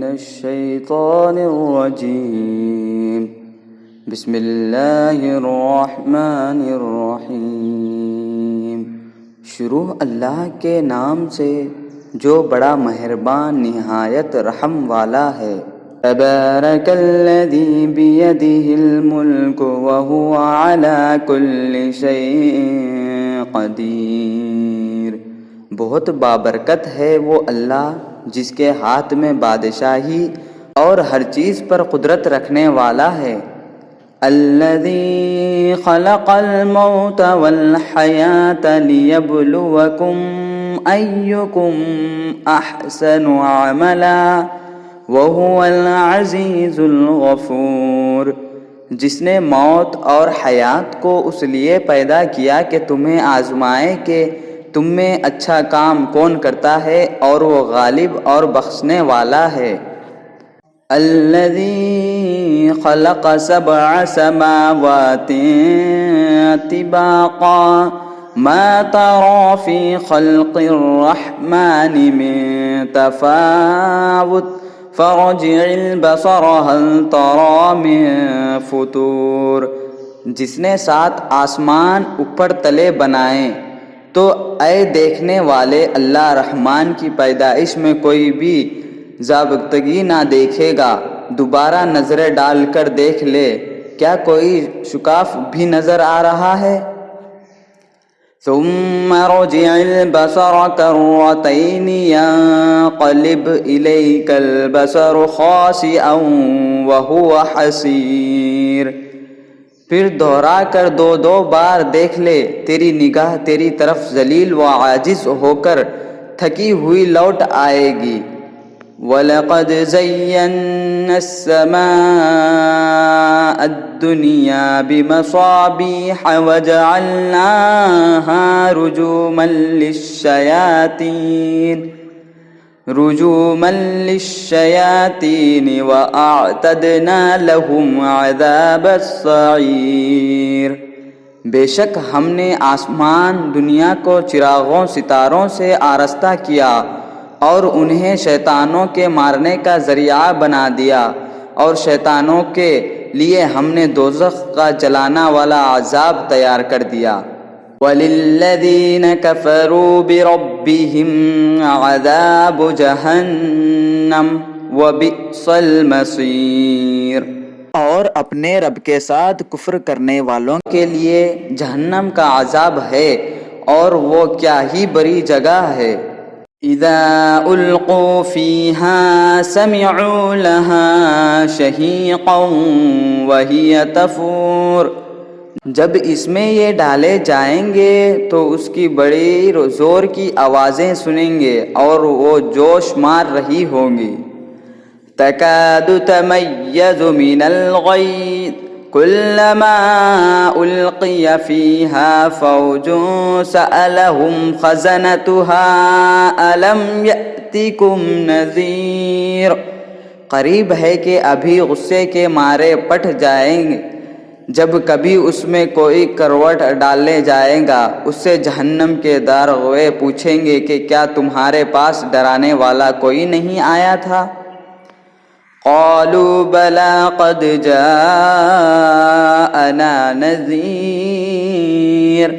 الشیطان الرجیم بسم اللہ الرحمن الرحیم۔ شروع اللہ کے نام سے جو بڑا مہربان نہایت رحم والا ہے۔ تبارک الذی بیدہ الملک وہو علی کل شیء قدیر۔ بہت بابرکت ہے وہ اللہ جس کے ہاتھ میں بادشاہی اور ہر چیز پر قدرت رکھنے والا ہے۔ الذی خلق الموت والحیاة لیبلوکم ایکم احسن عملا وہو العزیز الغفور۔ جس نے موت اور حیات کو اس لیے پیدا کیا کہ تمہیں آزمائے کہ تم میں اچھا کام کون کرتا ہے، اور وہ غالب اور بخشنے والا ہے۔ الذی خلق سبع سماوات طباقا ما ترى في خلق الرحمن من تفاوت فرجع البصر هل ترى من فطور۔ جس نے 7 آسمان اوپر تلے بنائے تو اے دیکھنے والے اللہ رحمان کی پیدائش میں کوئی بھی ضابطگی نہ دیکھے گا، دوبارہ نظریں ڈال کر دیکھ لے، کیا کوئی شکاف بھی نظر آ رہا ہے؟ ثم رجع البصر كرتين ينقلب إليك البصر خاسئا وهو حسير۔ پھر دہرا کر دو بار دیکھ لے، تیری نگاہ تیری طرف ذلیل و عاجز ہو کر تھکی ہوئی لوٹ آئے گی۔ وَلَقَدْ زَيَّنَّا السَّمَاءَ الدُّنْيَا بِمَصَابِيحَ وَجَعَلْنَاهَا رُجُومًا لِلشَّيَاطِينِ وَأَعْتَدْنَا لَهُمْ عَذَابَ السَّعِيرِ۔ بے شک ہم نے آسمان دنیا کو چراغوں ستاروں سے آراستہ کیا اور انہیں شیطانوں کے مارنے کا ذریعہ بنا دیا، اور شیطانوں کے لیے ہم نے دوزخ کا جلانا والا عذاب تیار کر دیا۔ وَلِلَّذِينَ كَفَرُوا بِرَبِّهِمْ عَذَابُ جَهَنَّمَ وَبِئْسَ الْمَصِيرُ۔ اور اپنے رب کے ساتھ کفر کرنے والوں کے لیے جہنم کا عذاب ہے، اور وہ کیا ہی بری جگہ ہے۔ اذا القوا فیہا سمعوا لہا شہیقا وہی تفور۔ جب اس میں یہ ڈالے جائیں گے تو اس کی بڑی زور کی آوازیں سنیں گے، اور وہ جوش مار رہی ہوں گی۔ تکاد تمیز من الغیظ کلما القی فیہا فوج سألہم خزنتہا الم یأتکم نذیر۔ قریب ہے کہ ابھی غصے کے مارے پٹ جائیں گے جب کبھی اس میں کوئی کروٹ ڈالے جائے گا، اس سے جہنم کے داروغے پوچھیں گے کہ کیا تمہارے پاس ڈرانے والا کوئی نہیں آیا تھا؟ قالوا بلی قد جاءنا نذیر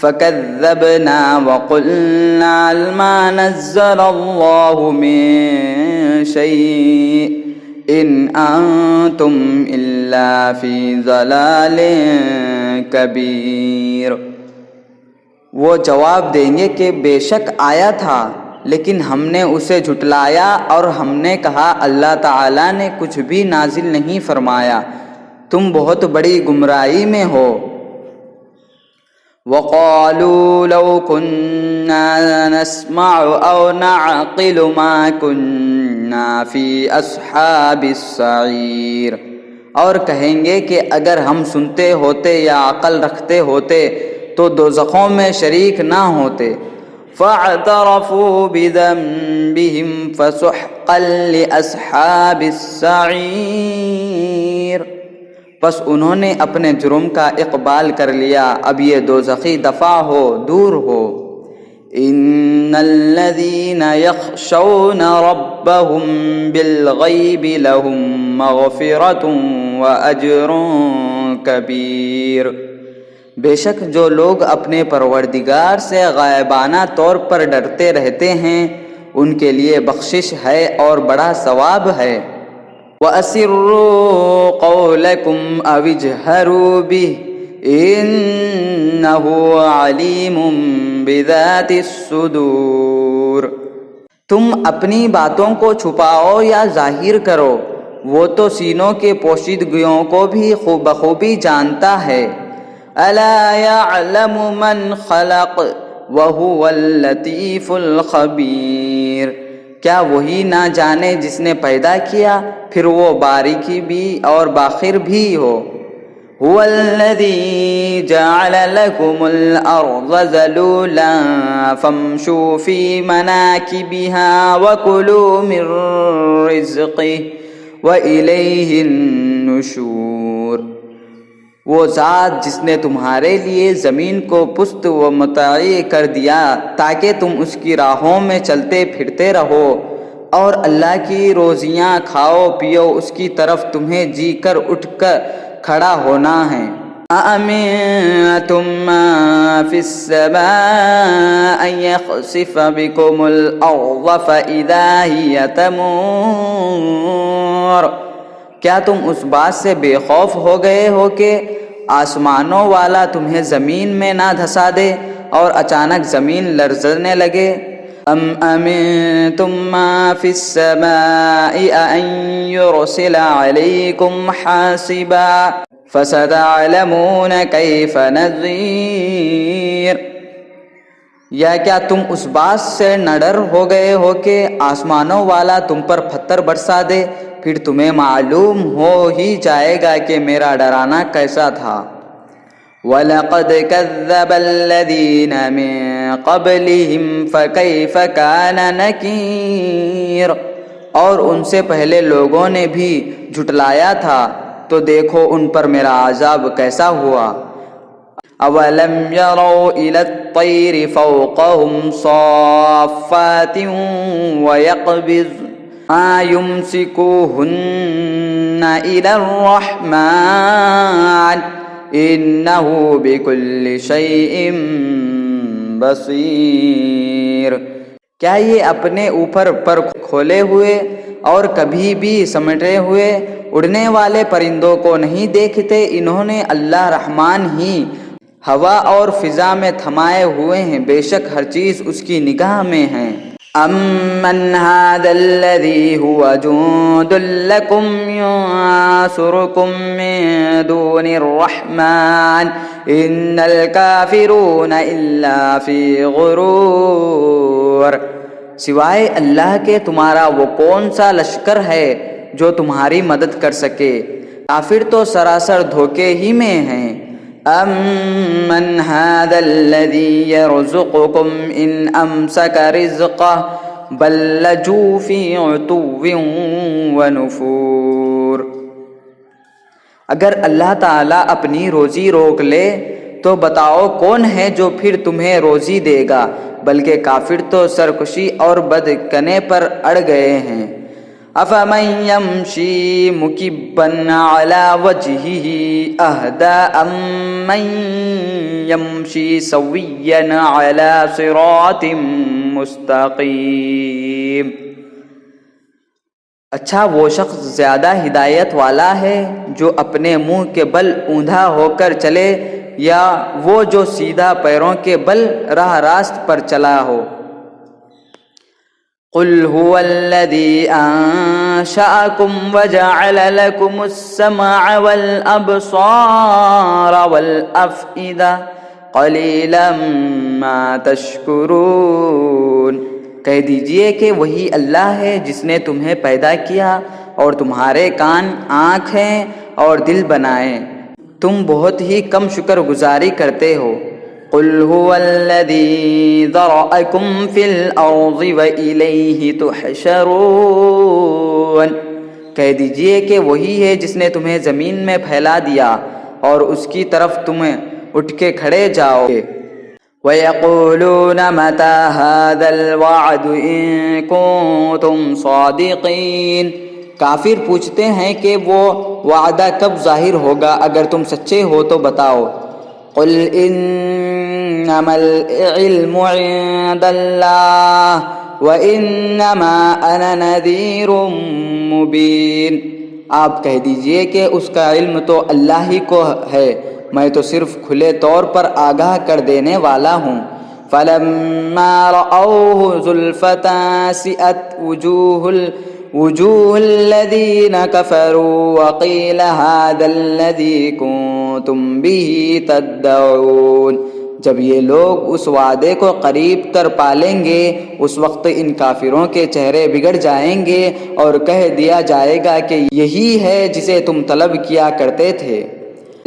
فکذبنا وقلنا ما نزل اللہ من شیء ان انتم الا فی ضلال کبیر۔ وہ جواب دیں گے کہ بے شک آیا تھا، لیکن ہم نے اسے جھٹلایا، اور ہم نے کہا اللہ تعالیٰ نے کچھ بھی نازل نہیں فرمایا، تم بہت بڑی گمراہی میں ہو۔ وَقَالُوا لَوْ كُنَّا نَسْمَعُ أَوْ نَعْقِلُ مَا كُنَّا فِي أَصْحَابِ السَّعِيرِ۔ اور کہیں گے کہ اگر ہم سنتے ہوتے یا عقل رکھتے ہوتے تو دوزخوں میں شریک نہ ہوتے۔ فَاعْتَرَفُوا بِذَنبِهِمْ فَسُحْقًا لِأَصْحَابِ السَّعِيرِ۔ پس انہوں نے اپنے جرم کا اقبال کر لیا، اب یہ دوزخی دفع ہو، دور ہو۔ ان الذين يخشون ربهم بالغيب لهم مغفرة واجر کبیر، بے شک جو لوگ اپنے پروردگار سے غائبانہ طور پر ڈرتے رہتے ہیں ان کے لیے بخشش ہے اور بڑا ثواب ہے۔ وَأَسِرُّوا قَوْلَكُمْ أَوِ اجْهَرُوا بِهِ إِنَّهُ عَلِيمٌ بِذَاتِ الصُّدُورِ، تم اپنی باتوں کو چھپاؤ یا ظاہر کرو، وہ تو سینوں کے پوشیدگیوں کو بھی بخوبی جانتا ہے۔ أَلَا يَعْلَمُ مَنْ خَلَقَ وَهُوَ اللَّطِيفُ الْخَبِيرُ، کیا وہی نہ جانے جس نے پیدا کیا پھر وہ باریکی بھی اور باخر بھی ہو۔ هُوَ الَّذِي جَعَلَ لَكُمُ الْأَرْضَ ذَلُولًا فَامْشُوا فِي مَنَاكِبِهَا وَكُلُوا مِن رِّزْقِهِ وَإِلَيْهِ النُّشُورُ، وہ ذات جس نے تمہارے لیے زمین کو پست و مطیع کر دیا تاکہ تم اس کی راہوں میں چلتے پھرتے رہو، اور اللہ کی روزیاں کھاؤ پیو، اس کی طرف تمہیں جی کر اٹھ کر کھڑا ہونا ہے۔ أَأَمِنتُم مَّن فِي السَّمَاءِ أَن يَخْسِفَ بِكُمُ الْأَرْضَ فَإِذَا هِيَ تَمُورُ، کیا تم اس بات سے بے خوف ہو گئے ہو کہ آسمانوں والا تمہیں زمین میں نہ دھسا دے اور اچانک زمین لرزنے لگے۔ ام امنتم ما فی السماء ان یرسل علیکم حاسبا فستعلمون کیف نذیر، یا کیا تم اس بات سے نہ ڈر ہو گئے ہو کہ آسمانوں والا تم پر پتھر برسا دے، پھر تمہیں معلوم ہو ہی جائے گا کہ میرا ڈرانا کیسا تھا۔ وَلَقَدْ كَذَّبَ الَّذِينَ مِن قَبْلِهِمْ فَكَيْفَ كَانَ نَكِيرٌ، اور ان سے پہلے لوگوں نے بھی جھٹلایا تھا تو دیکھو ان پر میرا عذاب کیسا ہوا۔ أَوَلَمْ يَرَوْا إِلَى الطَّيْرِ فَوْقَهُمْ صَافَّاتٍ وَيَقْبِضْنَ مَا يُمْسِكُوهُنَّ إِلَى الرَّحْمَنِ إِنَّهُ بِكُلِّ شَيْءٍ بَصِيرٌ، کیا یہ اپنے اوپر پر کھولے ہوئے اور کبھی بھی سمیٹے ہوئے اڑنے والے پرندوں کو نہیں دیکھتے؟ انہوں نے اللہ رحمان ہی ہوا اور فضا میں تھمائے ہوئے ہیں، بے شک ہر چیز اس کی نگاہ میں ہے۔ أَمَّنْ هَذَا الَّذِي هُوَ جُندٌ لَكُمْ يَنصُرُكُم مِّن دُونِ الرَّحْمَنِ إِنَّ الْكَافِرُونَ إِلَّا فِي غُرُورٍ، سوائے اللہ کے تمہارا وہ کون سا لشکر ہے جو تمہاری مدد کر سکے، کافر تو سراسر دھوکے ہی میں ہیں۔ أَمَّنْ هَذَا الَّذِي يَرْزُقُكُمْ إِنْ أَمْسَكَ رِزْقَهُ بَل لَّجُّوا فِي عُتُوٍّ وَنُفُورٍ، اگر اللہ تعالیٰ اپنی روزی روک لے تو بتاؤ کون ہے جو پھر تمہیں روزی دے گا، بلکہ کافر تو سرکشی اور بدکنے پر اڑ گئے ہیں۔ أَفَمَن يَمْشِي مُكِبًّا عَلَى وَجْهِهِ أَهْدَىٰ أَمَّن يَمْشِي سَوِيًّا عَلَى صِرَاطٍ مُّسْتَقِيمٍ، اچھا وہ شخص زیادہ ہدایت والا ہے جو اپنے منہ کے بل اوندھا ہو کر چلے، یا وہ جو سیدھا پیروں کے بل راہ راست پر چلا ہو۔ قُلْ هُوَ الَّذِي أَنشَأَكُمْ وَجَعَلَ لَكُمُ السَّمْعَ وَالْأَبْصَارَ وَالْأَفْئِدَةَ قَلِيلًا مَا تَشْكُرُونَ، کہہ دیجئے کہ وہی اللہ ہے جس نے تمہیں پیدا کیا اور تمہارے کان، آنکھیں اور دل بنائے، تم بہت ہی کم شکر گزاری کرتے ہو۔ قُلْ هُوَ الَّذِي ذَرَأَكُمْ فِي الْأَرْضِ وَإِلَيْهِ تُحْشَرُونَ، کہہ دیجئے کہ وہی ہے جس نے تمہیں زمین میں پھیلا دیا اور اس کی طرف تمہیں اٹھ کے کھڑے جاؤ گے۔ وَيَقُولُونَ مَتَى هَذَا الْوَعْدُ إِن كُنتُمْ صَادِقِينَ، کافر پوچھتے ہیں کہ وہ وعدہ کب ظاہر ہوگا، اگر تم سچے ہو تو بتاؤ۔ قُلْ إِنَّمَا الْعِلْمُ عِندَ اللَّهِ وَإِنَّمَا أَنَا نَذِيرٌ مُبِينٌ، آپ کہہ دیجئے کہ اس کا علم تو اللہ ہی کو ہے، میں تو صرف کھلے طور پر آگاہ کر دینے والا ہوں۔ فَلَمَّا رَأَوْهُ زُلْفَةً سِئَتْ وُجُوهُ الَّذِينَ كَفَرُوا وَقِيلَ هَذَا الَّذِي كُنتُم بِهِ تَدَّعُونَ، جب یہ لوگ اس وعدے کو قریب تر پالیں گے، اس وقت ان کافروں کے چہرے بگڑ جائیں گے اور کہہ دیا جائے گا کہ یہی ہے جسے تم طلب کیا کرتے تھے۔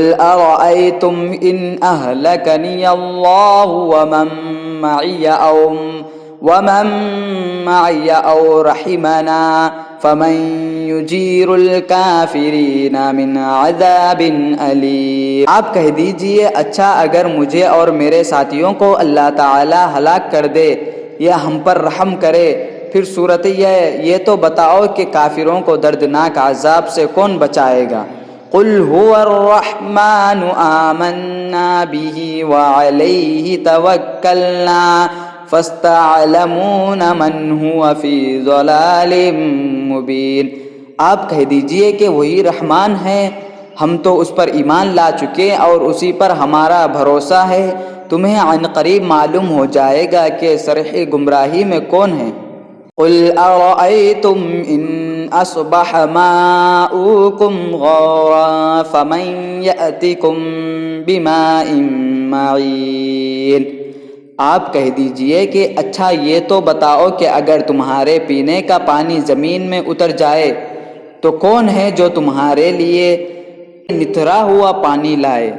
قُلْ أَرَأَيْتُمْ إِنْ أَهْلَكَنِيَ اللَّهُ وَمَن مَّعِيَ أَوْ رَحِمَنَا فَمَن يُجِيرُ الْكَافِرِينَ مِنْ عَذَابٍ أَلِيمٍ، آپ کہہ دیجئے اچھا اگر مجھے اور میرے ساتھیوں کو اللہ تعالی ہلاک کر دے یا ہم پر رحم کرے، پھر صورت یہ تو بتاؤ کہ کافروں کو دردناک عذاب سے کون بچائے گا۔ قُلْ هُوَ الرَّحْمَنُ آمَنَّا بِهِ وَعَلَيْهِ تَوَكَّلْنَا فَاسْتَعْلَمُونَ مَنْ هُوَ فِي ضَلَالٍ مُبِينٍ، آپ کہہ دیجئے کہ وہی رحمان ہے، ہم تو اس پر ایمان لا چکے اور اسی پر ہمارا بھروسہ ہے، تمہیں عن قریب معلوم ہو جائے گا کہ صریح گمراہی میں کون ہے۔ قُلْ أَرَأَيْتُمْ إِنْ أَصْبَحَ مَاؤُكُمْ غَوْرًا فَمَنْ يَأْتِكُمْ بِمَاءٍ مَّعِينٍ، آپ کہہ دیجئے کہ اچھا یہ تو بتاؤ کہ اگر تمہارے پینے کا پانی زمین میں اتر جائے تو کون ہے جو تمہارے لیے نتھرا ہوا پانی لائے۔